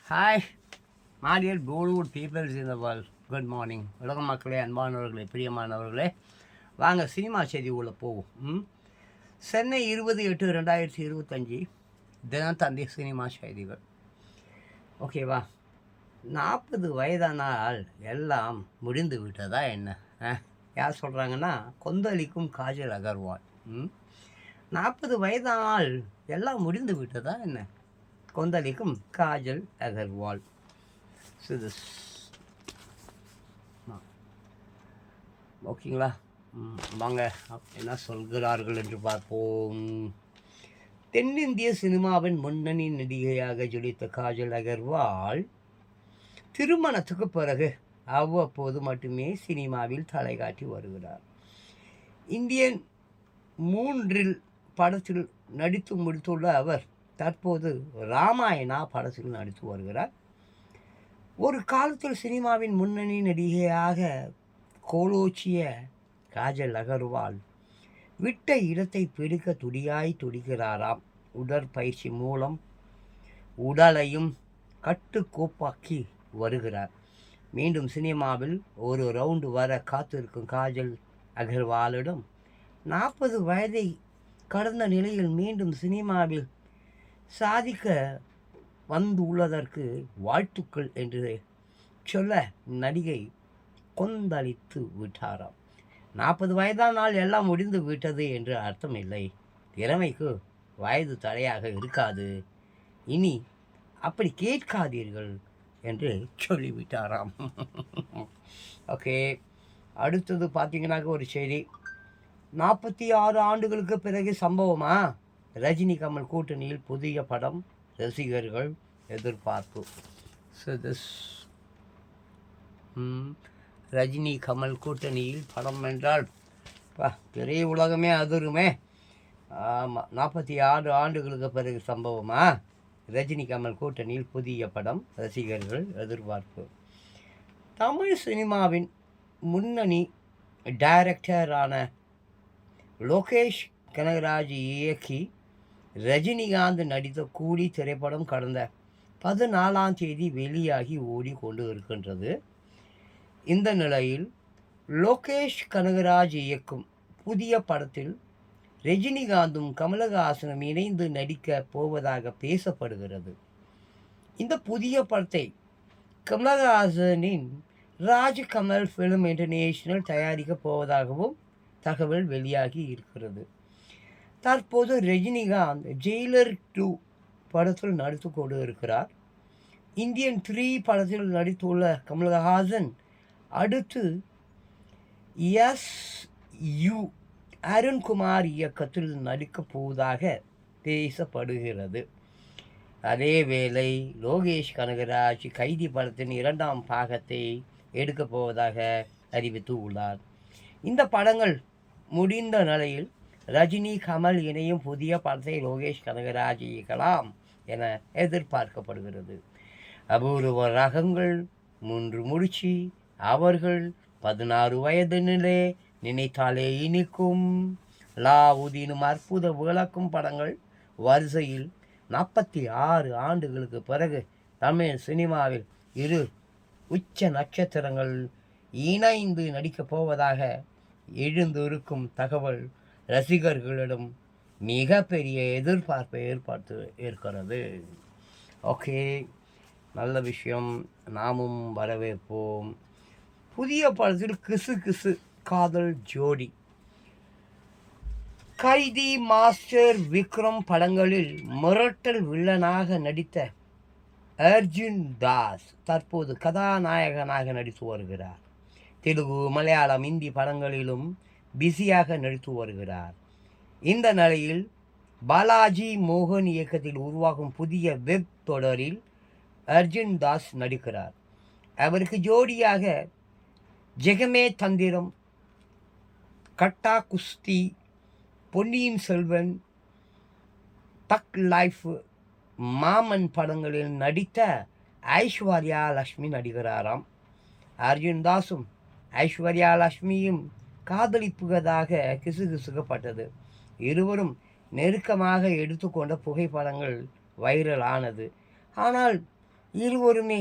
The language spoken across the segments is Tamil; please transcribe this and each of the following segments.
Hi my dear whole world peoples in the world. Good morning. உலக மக்களே, அன்பானவர்களே, பிரியமானவர்களே, வாங்க சினிமா செய்தி உள்ள போவோம். சென்னை 20/8/2025 தினத்தந்தி சினிமா செய்திகள். ஓகேவா? 40 வயதானால் எல்லாம் முடிந்து விட்டதா என்ன? யார் சொல்கிறாங்கன்னா, கொந்தளிக்கும் காஜல் அகர்வால். 40 வயதானால் எல்லாம் முடிந்து விட்டதா என்ன? கொந்தளிக்கும் காஜல் அகர்வால். ஓகேங்களா? வாங்க என்ன சொல்கிறார்கள் என்று பார்ப்போம். தென்னிந்திய சினிமாவின் முன்னணி நடிகையாக ஜொலித்த காஜல் அகர்வால் திருமணத்துக்கு பிறகு அவ்வப்போது மட்டுமே சினிமாவில் தலை காட்டி வருகிறார். இந்தியன் 3 படத்தில் நடித்து முடித்துள்ள அவர் தற்போது ராமாயணா படத்தில் நடித்து வருகிறார். ஒரு காலத்தில் சினிமாவின் முன்னணி நடிகையாக கோலோச்சிய காஜல் அகர்வால் விட்ட இடத்தை பிடிக்க துடிக்கிறாராம். உடற்பயிற்சி மூலம் உடலையும் கட்டுக்கோப்பாக்கி வருகிறார். மீண்டும் சினிமாவில் ஒரு ரவுண்டு வர காத்திருக்கும் காஜல் அகர்வாலிடம் 40 வயதை கடந்த நிலையில் மீண்டும் சினிமாவில் சாதிக்க வந்துள்ளதற்கு வாழ்த்துக்கள் என்று சொல்ல நடிகை கொந்தளித்து விட்டாராம். 40 வயதானால் எல்லாம் முடிந்து விட்டது என்று அர்த்தம் இல்லை. திறமைக்கு வயது தடையாக இருக்காது. இனி அப்படி கேட்காதீர்கள் என்று சொல்லிவிட்டாராம். ஓகே, அடுத்தது பார்த்தீங்கன்னாக்க ஒரு செய்தி. 46 ஆண்டுகளுக்கு பிறகு சம்பவமா? ரஜினி கமல் கூட்டணியில் புதிய படம், ரசிகர்கள் எதிர்பார்ப்பு. ரஜினி கமல் கூட்டணியில் படம் என்றால் பெரிய உலகமே அதிருமே. ஆமாம், 46 ஆண்டுகளுக்கு பிறகு சம்பவமா? ரஜினி கமல் கூட்டணியில் புதிய படம், ரசிகர்கள் எதிர்பார்ப்பு. தமிழ் சினிமாவின் முன்னணி டைரக்டரான லோகேஷ் கனகராஜ் இயக்கி ரஜினிகாந்த் நடித்த கூலி திரைப்படம் கடந்த 14ஆம் தேதி வெளியாகி ஓடிக்கொண்டு இருக்கின்றது. இந்த நிலையில் லோகேஷ் கனகராஜ் இயக்கும் புதிய படத்தில் ரஜினிகாந்தும் கமலஹாசனும் இணைந்து நடிக்க போவதாக பேசப்படுகிறது. இந்த புதிய படத்தை கமலஹாசனின் ராஜ்கமல் ஃபிலிம் இன்டர்நேஷனல் தயாரிக்கப் போவதாகவும் தகவல் வெளியாகி இருக்கிறது. தற்போது ரஜினிகாந்த் ஜெயிலர் 2 படத்தில் நடித்து கொண்டு இருக்கிறார். இந்தியன் 3 படத்தில் நடித்துள்ள கமலஹாசன் அடுத்து SU அருண்குமார் இயக்கத்தில் நடிக்கப் போவதாக பேசப்படுகிறது. அதேவேளை லோகேஷ் கனகராஜ் கைதி படத்தின் 2ஆம் பாகத்தை எடுக்கப் போவதாக அறிவித்து உள்ளார். இந்த படங்கள் முடிந்த நிலையில் ரஜினி கமல் இணையும் புதிய படத்தை லோகேஷ் கனகராஜ் இயக்கலாம் என எதிர்பார்க்கப்படுகிறது. அபூர்வ ரகங்கள் 3 முடிச்சு அவர்கள் 16 வயது நிலை நினைத்தாலே இனிக்கும் லாவுதீனும் அற்புத விளக்கும் படங்கள் வரிசையில் 46 ஆண்டுகளுக்கு பிறகு தமிழ் சினிமாவில் 2 உச்ச நட்சத்திரங்கள் இணைந்து நடிக்கப் போவதாக எழுந்திருக்கும் தகவல் ரசிகர்களிடம் மிகப்பெரிய எதிர்பார்ப்பை ஏற்படுத்தி இருக்கிறது. ஓகே, நல்ல விஷயம், நாமும் வரவேற்போம். புதிய படத்தில் கிசு காதல் ஜோடி. கைதி, மாஸ்டர், விக்ரம் படங்களில் மிரட்டல் வில்லனாக நடித்த அர்ஜுன் தாஸ் தற்போது கதாநாயகனாக நடித்து வருகிறார். தெலுங்கு, மலையாளம், இந்தி படங்களிலும் பிஸியாக நடித்து வருகிறார். இந்த நிலையில் பாலாஜி மோகன் இயக்கத்தில் உருவாகும் புதிய வெப் தொடரில் அர்ஜுன் தாஸ் நடிக்கிறார். அவருக்கு ஜோடியாக ஜெகமே தந்திரம், கட்டா குஸ்தி, பொன்னியின் செல்வன், தக் லைஃப், மாமன் படங்களில் நடித்த ஐஸ்வர்யா லட்சுமி நடிக்கிறாராம். அர்ஜுன் தாஸும் ஐஸ்வர்யா லட்சுமியும் காதலிப்புவதாக கிசுகிசுக்கப்பட்டது. இருவரும் நெருக்கமாக எடுத்துக்கொண்ட புகைப்படங்கள் வைரல் ஆனது. ஆனால் இருவருமே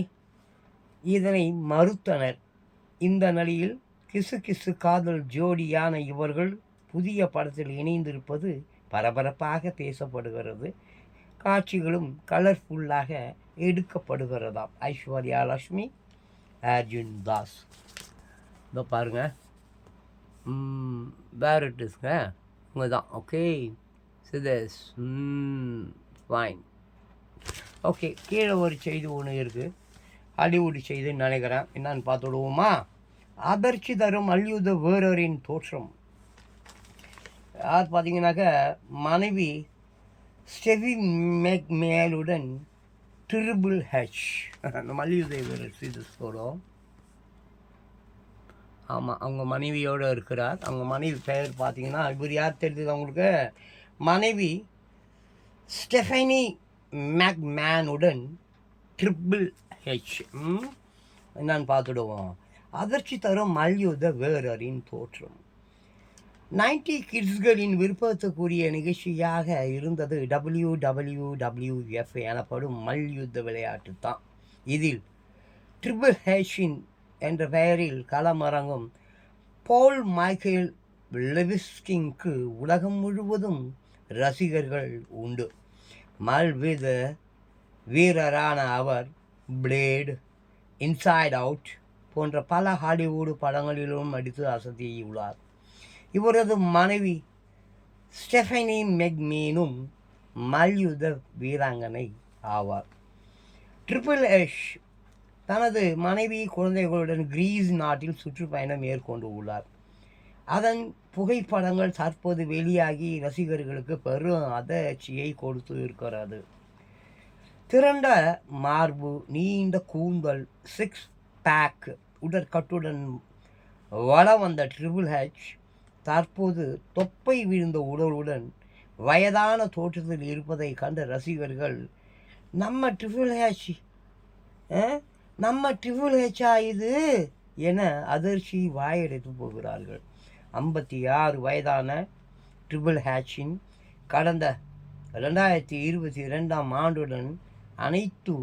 இதனை மறுத்தனர். இந்த நிலையில் கிசு கிசு காதல் ஜோடியான இவர்கள் புதிய படத்தில் இணைந்திருப்பது பரபரப்பாக பேசப்படுகிறது. காட்சிகளும் கலர்ஃபுல்லாக எடுக்கப்படுகிறதாம். ஐஸ்வர்யா லட்சுமி, அர்ஜுன் தாஸ். இதோ பாருங்கள், வேர் இட் இஸ்ங்க, இங்கே தான். Okay, சிதஸ் fine. ஓகே, கீழே ஒரு செய்தி ஒன்று இருக்குது, ஹாலிவுட் செய்தின்னு நினைக்கிறேன். என்னன்னு பார்த்துடுவோமா? அதிர்ச்சி தரும் மல்யுத்த வீரரின் தோற்றம். யார் பார்த்தீங்கன்னாக்க, மனைவி ஸ்டெவி மெக்மேலுடன் ட்ரிபிள் ஹெச், அந்த மல்யுத்த வீரர் சிதஸ்கோடும். ஆமாம், அவங்க மனைவியோடு இருக்கிறார். அவங்க மனைவி பெயர் பார்த்தீங்கன்னா, இவர் யார் தெரியுது அவங்களுக்கு? மனைவி ஸ்டெஃபனி மேக்மேனுடன் ட்ரிபிள் ஹெச். என்னன்னு பார்த்துடுவோம். அதிர்ச்சி தரும் மல்யுத்த வீரரின் தோற்றம். 90 கிட்ஸ்களின் விருப்பத்துக்குரிய நிகழ்ச்சியாக இருந்தது WWWF எனப்படும் மல்யுத்த விளையாட்டு தான். இதில் ட்ரிபிள் ஹெச்சின் என்ற பெயரில் களமிறங்கும் பால் மைக்கேல் லெவிஸ்கிங்க்கு உலகம் முழுவதும் ரசிகர்கள் உண்டு. மல்யுத்த வீரரான அவர் பிளேட், இன்சைட் அவுட் போன்ற பல ஹாலிவுட் படங்களிலும் நடித்து அசத்தியுள்ளார். இவரது மனைவி ஸ்டெஃபனி மெக்மேனும் மல்யுத்த வீராங்கனை ஆவார். ட்ரிபிள் ஹெச் தனது மனைவி குழந்தைகளுடன் கிரீஸ் நாட்டில் சுற்றுப்பயணம் மேற்கொண்டு உள்ளார். அதன் புகைப்படங்கள் தற்போது வெளியாகி ரசிகர்களுக்கு பெரும் அதிர்ச்சியை கொடுத்து இருக்கிறது. திரண்ட மார்பு, நீண்ட கூந்தல், 6 பேக் உடற்கட்டுடன் வலம் வந்த ட்ரிபிள் ஹெச் தற்போது தொப்பை விழுந்த உடலுடன் வயதான தோற்றத்தில் இருப்பதை கண்ட ரசிகர்கள், நம்ம ட்ரிபிள் ஹெச்சா இது என அதிர்ச்சி வாயடைத்து போகிறார்கள். 56 வயதான ட்ரிபிள் ஹெச்சின் கடந்த 2022 ஆண்டுடன் அனைத்து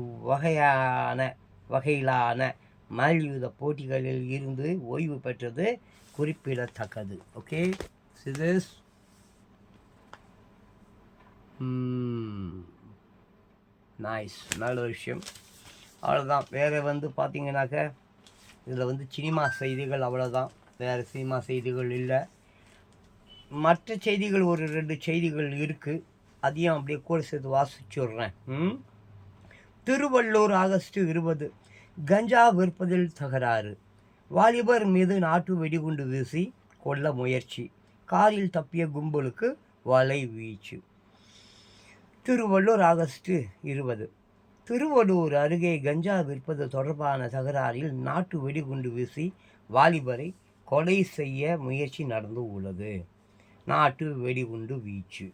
வகையிலான மல்யுத்த போட்டிகளில் இருந்து ஓய்வு பெற்றது குறிப்பிடத்தக்கது. ஓகே, சிதஸ் நைஸ், நல்ல விஷயம். அவ்வளோதான். வேறு பார்த்தீங்கன்னாக்க, இதில் சினிமா செய்திகள் அவ்வளோதான், வேறு சினிமா செய்திகள் இல்லை. மற்ற செய்திகள் ஒரு 2 செய்திகள் இருக்குது, அதையும் அப்படியே கூட சேர்த்து வாசிச்சுடுறேன். திருவள்ளூர் ஆகஸ்ட் 20, கஞ்சா விற்பதில் தகராறு. வாலிபர் மீது நாட்டு வெடிகுண்டு வீசி கொல்ல முயற்சி. காரில் தப்பிய கும்பலுக்கு வலை வீச்சு. திருவள்ளூர் ஆகஸ்ட் 20. திருவள்ளூர் அருகே கஞ்சா விற்பது தொடர்பான தகராறில் நாட்டு வெடிகுண்டு வீசி வாலிபரை கொலை செய்ய முயற்சி நடந்து உள்ளது. நாட்டு வெடிகுண்டு வீச்சு.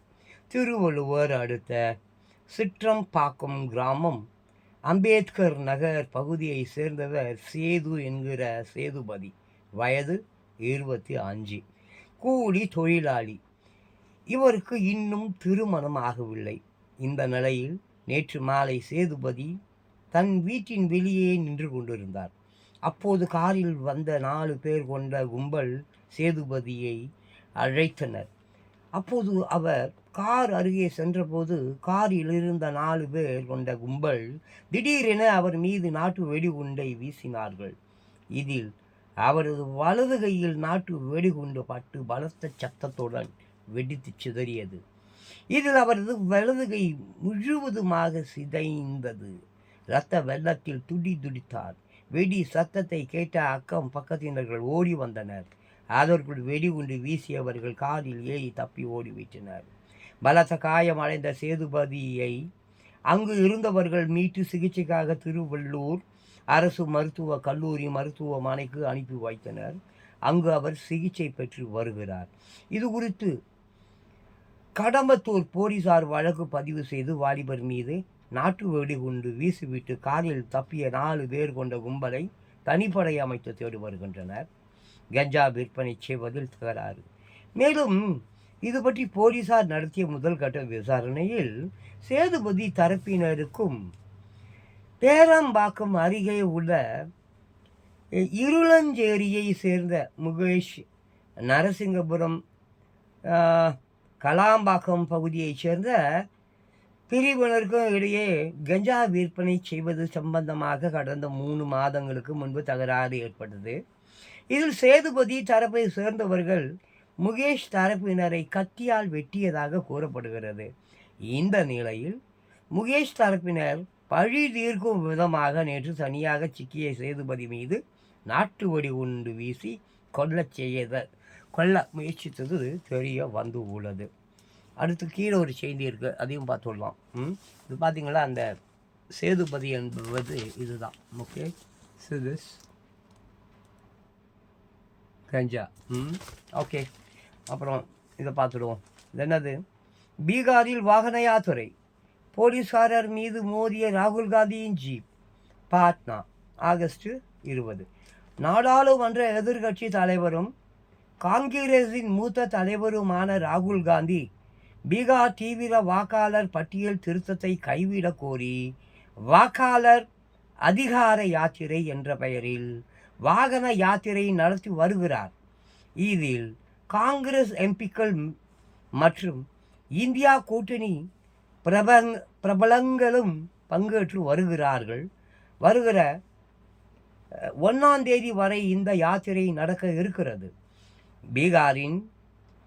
திருவள்ளுவர் அடுத்த சிற்றம்பாக்கம் கிராமம் அம்பேத்கர் நகர் பகுதியை சேர்ந்தவர் சேது என்கிற சேதுபதி, வயது 25, கூலி தொழிலாளி. இவருக்கு இன்னும் திருமணம் ஆகவில்லை. இந்த நிலையில் நேற்று மாலை சேதுபதி தன் வீட்டின் வெளியே நின்று கொண்டிருந்தார். அப்போது காரில் வந்த 4 பேர் கொண்ட கும்பல் சேதுபதியை அழைத்தனர். அப்போது அவர் கார் அருகே சென்றபோது காரில் இருந்த 4 பேர் கொண்ட கும்பல் திடீரென அவர் மீது நாட்டு வெடிகுண்டை வீசினார்கள். இதில் அவரது வலது கையில் நாட்டு வெடிகுண்டு பட்டு பலத்த சத்தத்துடன் வெடித்து சிதறியது. இதில் அவரது வலது கை முழுவதுமாக சிதைந்தது. இரத்த வெள்ளத்தில் துடித்தார். வெடி சத்தத்தை கேட்ட அக்கம் பக்கத்தினர்கள் ஓடி வந்தனர். அதற்குள் வெடிகுண்டு வீசியவர்கள் காரில் ஏறி தப்பி ஓடிவிட்டனர். பலத்த காயம் அடைந்த சேதுபதியை அங்கு இருந்தவர்கள் மீட்டு சிகிச்சைக்காக திருவள்ளூர் அரசு மருத்துவக் கல்லூரி மருத்துவமனைக்கு அனுப்பி வைத்தனர். அங்கு அவர் சிகிச்சை பெற்று வருகிறார். இது குறித்து கடம்பத்தூர் போலீசார் வழக்கு பதிவு செய்து வாலிபர் மீது நாட்டு வெடிகுண்டு வீசிவிட்டு காரில் தப்பிய 4 பேர் கொண்ட கும்பலை தனிப்படை அமைத்து தேடி வருகின்றனர். கஞ்சா விற்பனை செய்வதில் தகராறு. மேலும் இது பற்றி போலீசார் நடத்திய முதல் கட்ட விசாரணையில் சேதுபதி தரப்பினருக்கும் பேரம்பாக்கம் அருகே உள்ள இருளஞ்சேரியை சேர்ந்த முகேஷ், நரசிங்கபுரம் கலாம்பாக்கம் பகுதியைச் சேர்ந்த பிரிவினருக்கும் இடையே கஞ்சா விற்பனை செய்வது சம்பந்தமாக கடந்த 3 மாதங்களுக்கு முன்பு தகராறு ஏற்பட்டது. இதில் சேதுபதி தரப்பை சேர்ந்தவர்கள் முகேஷ் தரப்பினரை கத்தியால் வெட்டியதாக கூறப்படுகிறது. இந்த நிலையில் முகேஷ் தரப்பினர் பழி தீர்க்கும் விதமாக நேற்று தனியாக சிக்கிய சேதுபதி மீது நாட்டு வெடி குண்டு வீசி கொல்ல முயற்சித்தது தெரிய வந்து உள்ளது. அடுத்து கீழே ஒரு செய்தி இருக்குது, அதையும் பார்த்துடலாம். இது பார்த்தீங்களா, அந்த சேதுபதி என்பது இதுதான். Okay, this ganja. ஓகே, அப்புறம் இதை பார்த்துடுவோம். இது என்னது? பீகாரில் வாகன யாத்திரை, போலீஸ்காரர் மீது மோதிய ராகுல் காந்தியின் ஜீப். பாட்னா, ஆகஸ்ட் 20. நாடாளுமன்ற எதிர்கட்சி தலைவரும் காங்கிரஸின் மூத்த தலைவருமான ராகுல் காந்தி பீகார் தீவிர வாக்காளர் பட்டியல் திருத்தத்தை கைவிடக் கோரி வாக்காளர் அதிகார யாத்திரை என்ற பெயரில் வாகன யாத்திரை நடத்தி வருகிறார். இதில் காங்கிரஸ் எம்பிக்கள் மற்றும் இந்தியா கூட்டணி பிரபலங்களும் பங்கேற்று வருகிறார்கள். வருகிற 1ஆம் தேதி வரை இந்த யாத்திரை நடக்க இருக்கிறது. பீகாரின்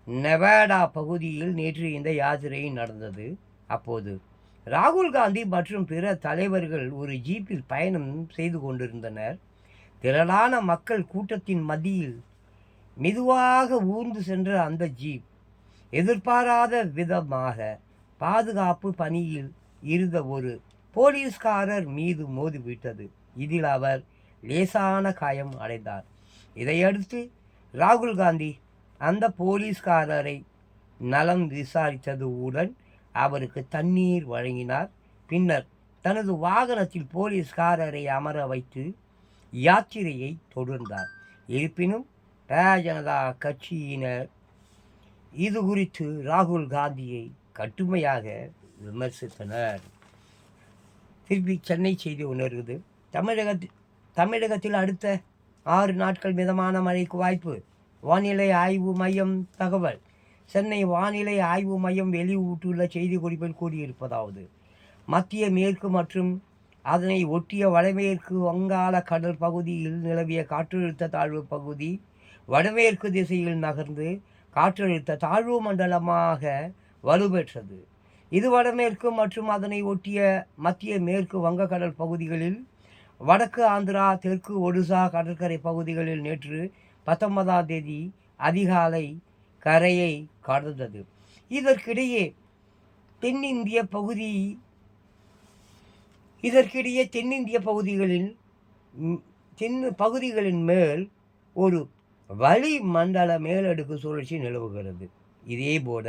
நெவாடா பகுதியில் நேற்று இந்த யாத்திரை நடந்தது. அப்போது ராகுல் காந்தி மற்றும் பிற தலைவர்கள் ஒரு ஜீப்பில் பயணம் செய்து கொண்டிருந்தனர். திரளான மக்கள் கூட்டத்தின் மத்தியில் மெதுவாக ஊர்ந்து சென்ற அந்த ஜீப் எதிர்பாராத விதமாக பாதுகாப்பு பணியில் இருந்த ஒரு போலீஸ்காரர் மீது மோதிவிட்டது. இதில் அவர் லேசான காயம் அடைந்தார். இதையடுத்து ராகுல் காந்தி அந்த போலீஸ்காரரை நலம் விசாரித்ததுடன் அவருக்கு தண்ணீர் வழங்கினார். பின்னர் தனது வாகனத்தில் போலீஸ்காரரை அமர வைத்து யாத்திரையை தொடர்ந்தார். இருப்பினும் ஜனதா கட்சியினர் இது குறித்து ராகுல் காந்தியை கடுமையாக விமர்சித்தனர். திருப்பி சென்னை செய்தி ஒன்று இருக்குது. தமிழகத்தில் அடுத்த 6 நாட்கள் மிதமான மழைக்கு வாய்ப்பு. வானிலை ஆய்வு மையம் தகவல். சென்னை வானிலை ஆய்வு மையம் வெளியிட்டுள்ள செய்திக்குறிப்பில் கூறியிருப்பதாவது: மத்திய மேற்கு மற்றும் அதனை ஒட்டிய வடமேற்கு வங்காள கடல் பகுதியில் நிலவிய காற்றழுத்த தாழ்வு பகுதி வடமேற்கு திசையில் நகர்ந்து காற்றழுத்த தாழ்வு மண்டலமாக வலுப்பெற்றது. இது வடமேற்கு மற்றும் அதனை ஒட்டிய மத்திய மேற்கு வங்கக்கடல் பகுதிகளில், வடக்கு ஆந்திரா, தெற்கு ஒடிசா கடற்கரை பகுதிகளில் நேற்று 19ஆம் தேதி அதிகாலை கரையை கடந்தது. இதற்கிடையே தென்னிந்திய பகுதிகளின் மேல் ஒரு வளிமண்டல மேலடுக்கு சுழற்சி நிலவுகிறது. இதேபோல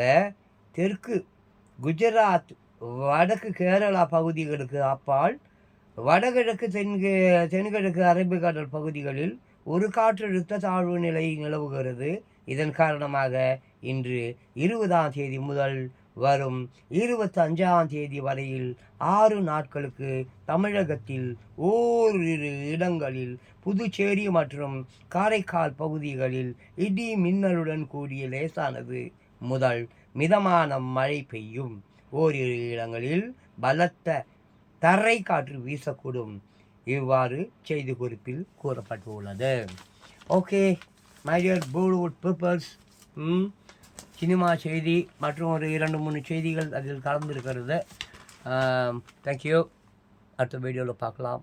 தெற்கு குஜராத், வடக்கு கேரளா பகுதிகளுக்கு அப்பால் வடகிழக்கு தென்கிழக்கு அரபிக்கடல் பகுதிகளில் ஒரு காற்றழுத்த தாழ்வு நிலை நிலவுகிறது. இதன் காரணமாக இன்று 20ஆம் தேதி முதல் வரும் 25ஆம் தேதி வரையில் 6 நாட்களுக்கு தமிழகத்தில் ஓரிரு இடங்களில், புதுச்சேரி மற்றும் காரைக்கால் பகுதிகளில் இடி மின்னலுடன் கூடிய லேசானது முதல் மிதமான மழை பெய்யும். ஓரிரு இடங்களில் பலத்த தரை காற்று வீசக்கூடும். இவ்வாறு செய்தி குறிப்பில் கூறப்பட்டுள்ளது. Okay my dear Bollywood peoples, cinema செய்தி மற்றும் ஒரு 2-3 செய்திகள் அதில் கலந்துருக்கிறது. தேங்க்யூ. அடுத்த வீடியோவில் பார்க்கலாம்.